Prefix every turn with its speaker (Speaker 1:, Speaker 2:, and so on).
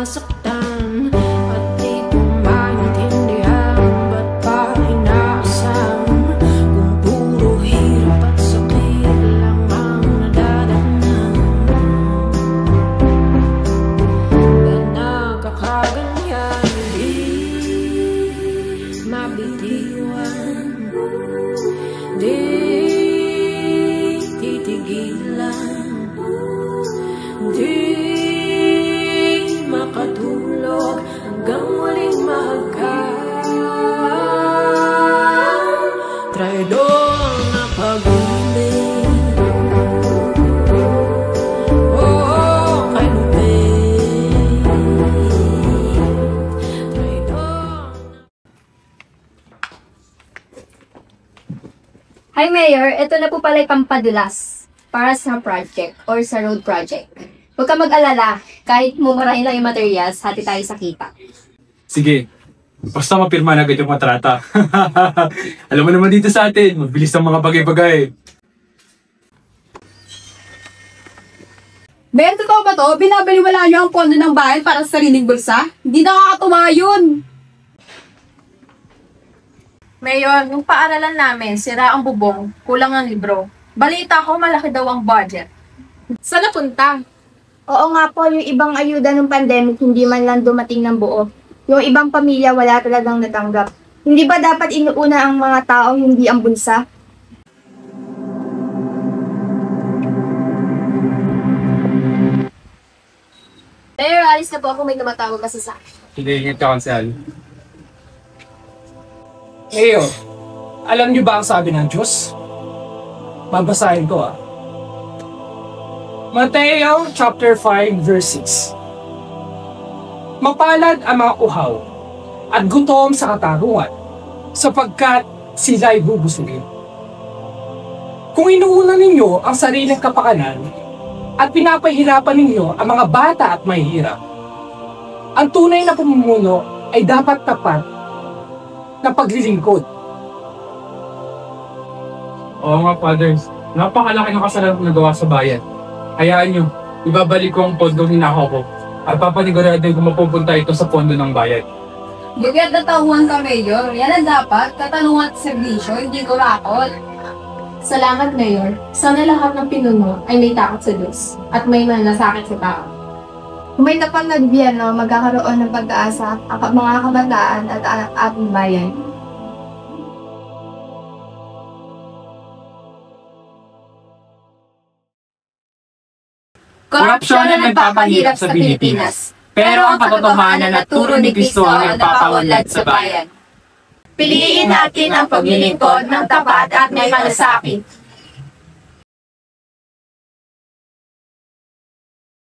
Speaker 1: nasaktan at di ko maintindihan ba't pa inaasam kung puro hirap at sakit lang ang nadadaanan. Ba't nakakaganyan di mabitiwan, di titigilan, di makatulog hanggang muling mahagkan. Traidor na pag-ibig, oh, kay Lupit. Traidor.
Speaker 2: Hi Mayor, ito na po pala yung pampadulas para sa project or sa road project. Huwag ka mag-alala, kahit mumurahin lang yung materials, hati tayo sa kita.
Speaker 3: Sige, basta mapirma na agad yung kontrata. Alam mo naman dito sa atin, mabilis ang mga bagay-bagay.
Speaker 4: Ben, totoo ba to? Binabaliwala niyo ang pondo ng bayan para sa sariling bulsa? Hindi nakakatuwa yun!
Speaker 5: Mayor, yung paaralan namin, sira ang bubong, kulang ang libro. Balita ko, malaki daw ang budget.
Speaker 4: Saan napunta?
Speaker 6: Oo nga po, yung ibang ayuda ng pandemic hindi man lang dumating ng buo. Yung ibang pamilya wala talagang natanggap. Hindi ba dapat inuuna ang mga tao, hindi ang bulsa?
Speaker 2: Mayor, alis na po ako, may tumatawag kasi sa akin.
Speaker 3: Hindi, ingat ka, Kansel.
Speaker 7: Mayor, alam niyo ba ang sabi ng Diyos? Babasahin ko Mateo chapter 5 verse 6. Mapalad ang mga uhaw at gutom sa katarungan, sapagkat sila'y bubusugin. Kung inuuna ninyo ang sariling kapakanan at pinapahirapan ninyo ang mga bata at mahihirap, ang tunay na pamumuno ay dapat tapat na paglilingkod.
Speaker 3: Oo nga, Fathers. Napakalaki ng kasalanan na nagawa sa bayan. Hayaan nyo, ibabalik ko ang pondo ninakaw ko at papanigurado kung mapupunta ito sa pondo ng bayan.
Speaker 4: Bigyan na tauhan ka, Mayor. Yan ang dapat. Katanungan at serbisyo, hindi ko rakot.
Speaker 2: Salamat Mayor, sana lahat ng pinuno ay may takot sa Diyos at may malasakit sa tao.
Speaker 6: Kung may tapang na gobyerno, magkakaroon ng pag-asa ang mga kabataan at ang ating bayan.
Speaker 8: Korupsyon ang nagpapahirap sa Pilipinas, pero ang katotohanan at turo ni Kristo ang nagpapaunlad sa bayan. Piliin natin ang paglilingkod ng tapat at may malasakit